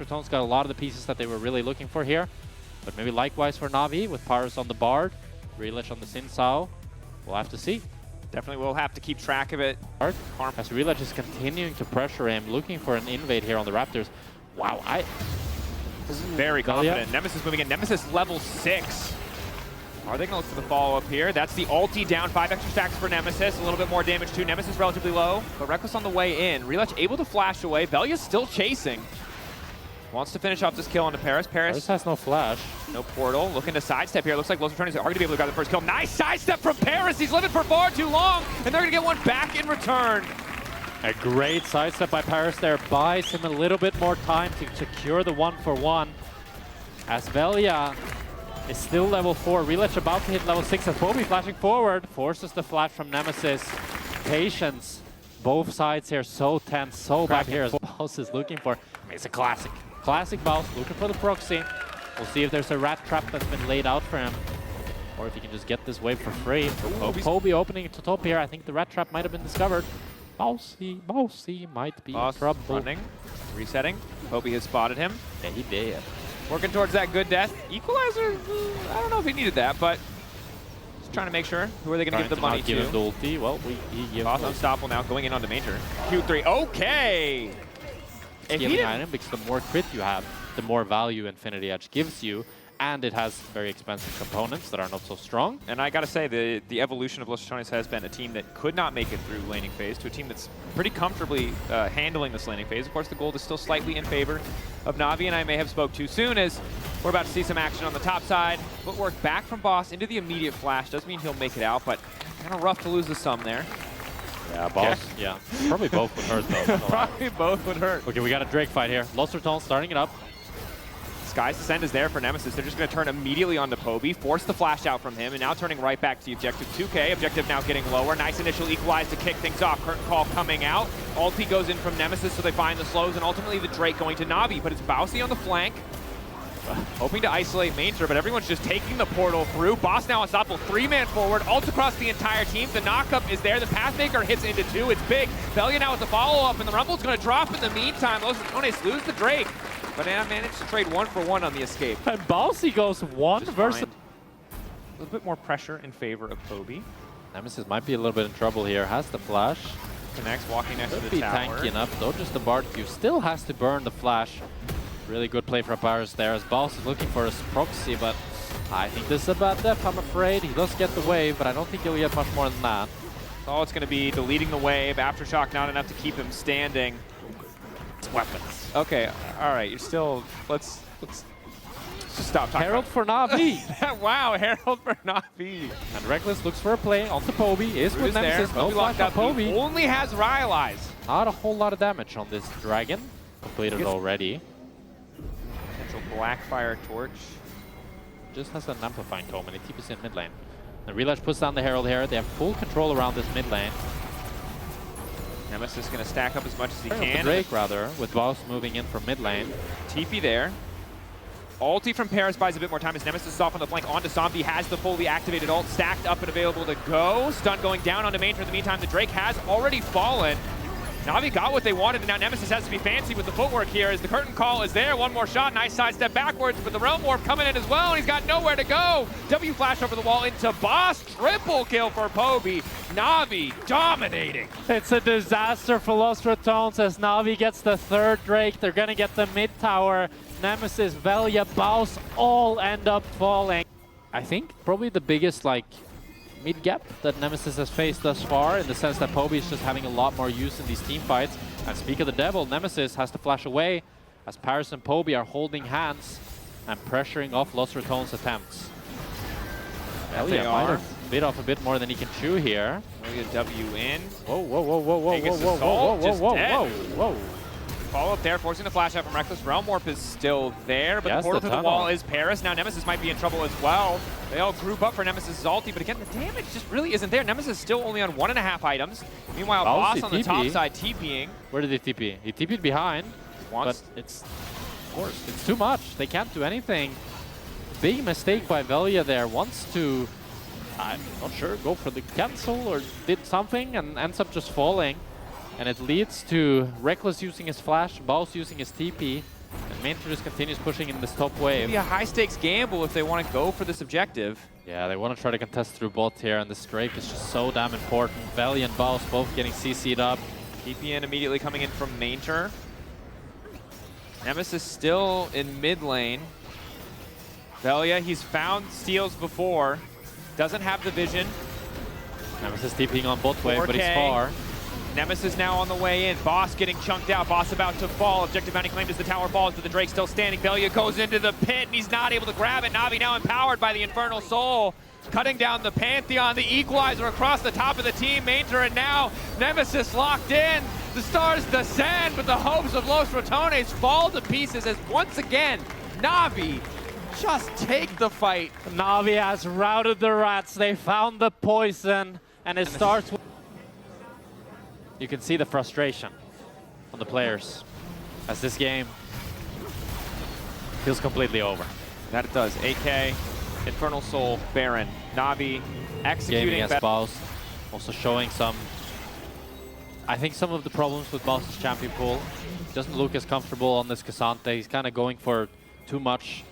Ratones got a lot of the pieces that they were really looking for here. But maybe likewise for NAVI with Paris on the Bard, Relish on the Sin Sao. We'll have to see. Definitely will have to keep track of it. As Relish is continuing to pressure him, looking for an invade here on the Raptors. Wow, This is very confident. Nemesis moving in. Nemesis level 6. Are they going to look for the follow-up here? That's the ulti down. 5 extra stacks for Nemesis. A little bit more damage too. Nemesis relatively low, but Reckless on the way in. Relish able to flash away. Velya's still chasing. Wants to finish off this kill onto Paris. Paris has no flash. No portal. Looking to sidestep here. Looks like Ratones are going to be able to grab the first kill. Nice sidestep from Paris. He's living for far too long, and they're going to get one back in return. A great sidestep by Paris there. Buys him a little bit more time to secure the 1-for-1. As Velya is still level 4. Relish about to hit level 6 as Bobby flashing forward. Forces the flash from Nemesis. Patience. Both sides here so tense, so back here as Baus is looking for. I mean, it's a classic. Classic Baus looking for the proxy. We'll see if there's a rat trap that's been laid out for him. Or if he can just get this wave for free. Bobby opening to top here. I think the rat trap might have been discovered. Bausy might be in trouble. Running, resetting. Bobby has spotted him. Yeah, he did. Working towards that good death. Equalizer, I don't know if he needed that, but just trying to make sure. Who are they going to give the money to? Give him the ulti. Well, he gives Boss unstoppable now, going in on the major. Q3, okay! If he item, because the more crit you have, the more value Infinity Edge gives you, and it has very expensive components that are not so strong. And I gotta say, the evolution of Ratones has been a team that could not make it through laning phase to a team that's pretty comfortably handling this laning phase. Of course, the gold is still slightly in favor of NAVI, and I may have spoke too soon as we're about to see some action on the top side. Footwork back from Boss into the immediate flash. Does mean he'll make it out, but kind of rough to lose the sum there. Yeah, Boss, yeah. Probably both would hurt, though. Probably both would hurt. Okay, we got a Drake fight here. Lost Ratones starting it up. Sky's Descent is there for Nemesis. They're just going to turn immediately onto Poby, force the flash out from him, and now turning right back to the objective. 2K, objective now getting lower. Nice initial equalize to kick things off. Curtain call coming out. Ulti goes in from Nemesis, so they find the slows, and ultimately the Drake going to NAVI, but it's Bousy on the flank. Hoping to isolate Vincere, but everyone's just taking the portal through. Boss now unstoppable, 3-man forward, ults across the entire team. The knockup is there. The Pathmaker hits into 2. It's big. Velya now with the follow-up, and the Rumble's going to drop in the meantime. Los Ratones lose the Drake, but now managed to trade 1-for-1 on the escape. And Bousy goes 1 versus... A little bit more pressure in favor of Poby. Nemesis might be a little bit in trouble here. Has the flash. Connects, walking next to the be tower. tanky enough, though. Just the Bard Q still has to burn the flash. Really good play for Paris there as Baus is looking for his proxy, but I think this is a bad def, I'm afraid. He does get the wave, but I don't think he'll get much more than that. So it's going to be deleting the wave. Aftershock not enough to keep him standing. Weapons. Okay, all right, you're still... Let's just stop talking. Herald for NAVI. Wow, Herald for NAVI. And Reckless looks for a play onto Poby. Is with Nemesis. No flash on Poby. Only has Ryalize. Not a whole lot of damage on this dragon. Completed already. Blackfire Torch. Just has an amplifying tome and it TPs in mid lane. The Relish puts down the Herald here. They have full control around this mid lane. Nemesis going to stack up as much as he can. Drake rather, with Baus moving in from mid lane. TP there. Ulti from Paris buys a bit more time as Nemesis is off on the flank onto Zombie. Has the fully activated ult stacked up and available to go. Stun going down onto main for the meantime. The Drake has already fallen. NAVI got what they wanted, and now Nemesis has to be fancy with the footwork here as the curtain call is there. One more shot, nice sidestep backwards, but the Realm Warp coming in as well, and he's got nowhere to go. W flash over the wall into Boss, triple kill for Poby. NAVI dominating. It's a disaster for Los Ratones as NAVI gets the 3rd Drake. They're gonna get the mid tower. Nemesis, Velya, Baus all end up falling. I think probably the biggest mid gap that Nemesis has faced thus far, in the sense that Poby is just having a lot more use in these team fights. And speak of the devil, Nemesis has to flash away as Paris and Poby are holding hands and pressuring off Los Ratones' attempts. They might have bit off a bit more than he can chew here. We'll get W in. Whoa, whoa, whoa, whoa, whoa, Vegas whoa, whoa, whoa, whoa, whoa, whoa. Follow up there, forcing the flash out from Reckless. Realm Warp is still there, but the portal to the wall is Paris. Now Nemesis might be in trouble as well. They all group up for Nemesis' ulti, but again, the damage just really isn't there. Nemesis is still only on 1.5 items. Meanwhile, Boss on the top side TPing. Where did he TP? He TP'd behind, but it's, of course, it's too much. They can't do anything. Big mistake by Velya there. Wants to, I'm not sure, go for the cancel or did something and ends up just falling. And it leads to Reckless using his flash, Baus using his TP, and Vincere just continues pushing in this top wave. Maybe a high-stakes gamble if they want to go for this objective. Yeah, they want to try to contest through bot here, and this Drake is just so damn important. Veli and Baus both getting CC'd up. TPN immediately coming in from Vincere. Nemesis still in mid lane. Velia, he's found steals before. Doesn't have the vision. Nemesis TPing on bot wave, 4K. but he's far. Nemesis now on the way in. Boss getting chunked out. Boss about to fall. Objective bounty claimed as the tower falls, but the Drake still standing. Velia goes into the pit, and he's not able to grab it. Navi now empowered by the Infernal Soul. Cutting down the Pantheon, the equalizer across the top of the team. Vincere, and now Nemesis locked in. The stars descend, but the hopes of Los Ratones fall to pieces as once again, Navi just take the fight. Navi has routed the rats. They found the poison, and it starts with... You can see the frustration on the players as this game feels completely over. That it does. AK, Infernal Soul, Baron, Navi executing Gaming as Baus, also showing some... I think some of the problems with Baus' champion pool. Doesn't look as comfortable on this Cassante. He's kind of going for too much,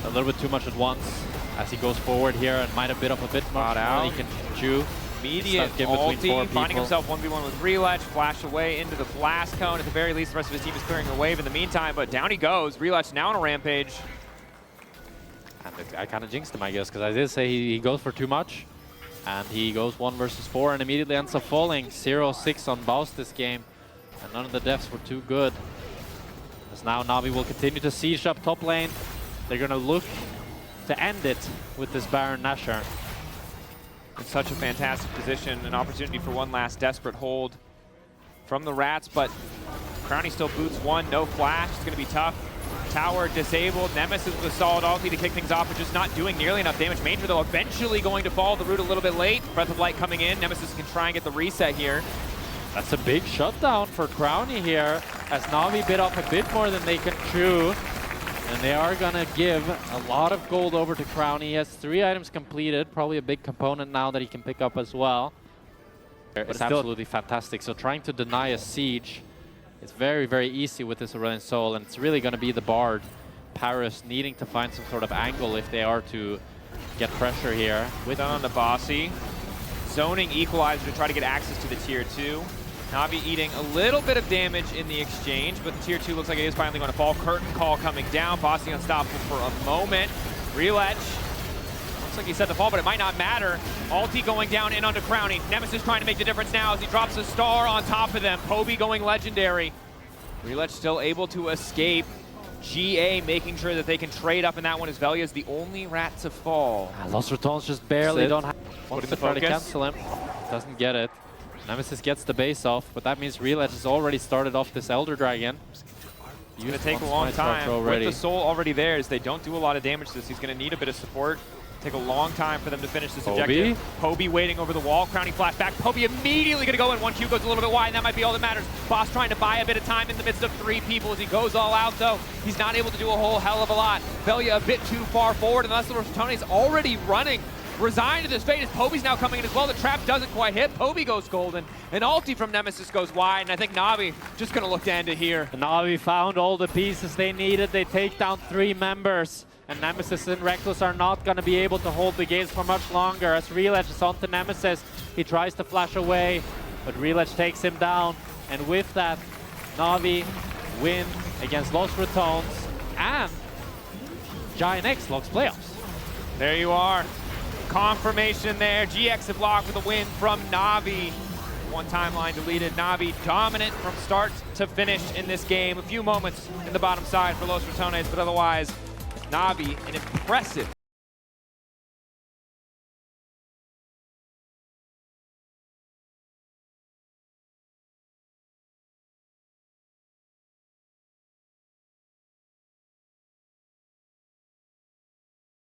a little bit too much at once as he goes forward here, and might have bit off a bit more than he can chew. Immediate ulti, finding himself 1v1 with Relech, flash away into the blast cone. At the very least, the rest of his team is clearing a wave in the meantime, but down he goes. Relech now on a rampage. And I kind of jinxed him, I guess, because I did say he goes for too much. And he goes 1 versus 4 and immediately ends up falling. 0-6 on Baus this game. And none of the deaths were too good. As now Navi will continue to siege up top lane. They're going to look to end it with this Baron Nashor. In such a fantastic position, an opportunity for one last desperate hold from the Rats, but Crownie still boots one, no flash, it's gonna be tough. Tower disabled, Nemesis with a solid ulti to kick things off, but just not doing nearly enough damage. Vincere though eventually going to fall the root a little bit late. Breath of Light coming in, Nemesis can try and get the reset here. That's a big shutdown for Crownie here, as Navi bit off a bit more than they can chew. And they are gonna give a lot of gold over to Crownie. He has 3 items completed, probably a big component now that he can pick up as well. It's absolutely fantastic. So trying to deny a siege is very, very easy with this Aurelian Soul, and it's really gonna be the Bard, Paris, needing to find some sort of angle if they are to get pressure here. With on the Bossy, zoning Equalizer to try to get access to the tier 2. Navi eating a little bit of damage in the exchange, but the tier 2 looks like it is finally going to fall. Curtain Call coming down. Bossy unstoppable for a moment. Relech looks like he set the fall, but it might not matter. Ulti going down in onto Crownie. Nemesis trying to make the difference now as he drops a star on top of them. Poby going legendary. Relech still able to escape. GA making sure that they can trade up in that one as Velia is the only rat to fall. Los Ratones just barely don't have... Wants to try to cancel him. Doesn't get it. Nemesis gets the base off, but that means Relech has already started off this Elder Dragon. It's going to take a long time. With the Soul already there, as they don't do a lot of damage to this, he's going to need a bit of support. Take a long time for them to finish this objective. Poby waiting over the wall. Crownie flash back. Poby immediately going to go in. 1Q goes a little bit wide, and that might be all that matters. Boss trying to buy a bit of time in the midst of 3 people as he goes all out, though. He's not able to do a whole hell of a lot. Velia a bit too far forward, and Los Ratones already running. Resigned to this fate as Poby's now coming in as well. The trap doesn't quite hit. Poby goes golden. An ulti from Nemesis goes wide, and I think Navi just going to look to end it here. Navi found all the pieces they needed. They take down 3 members, and Nemesis and Reckless are not going to be able to hold the gates for much longer as Relech is onto Nemesis. He tries to flash away, but Relech takes him down, and with that, Navi win against Los Ratones, and Giant X locks playoffs. There you are. Confirmation there. GX have locked with a win from Navi. One timeline deleted. Navi dominant from start to finish in this game. A few moments in the bottom side for Los Ratones, but otherwise, Navi an impressive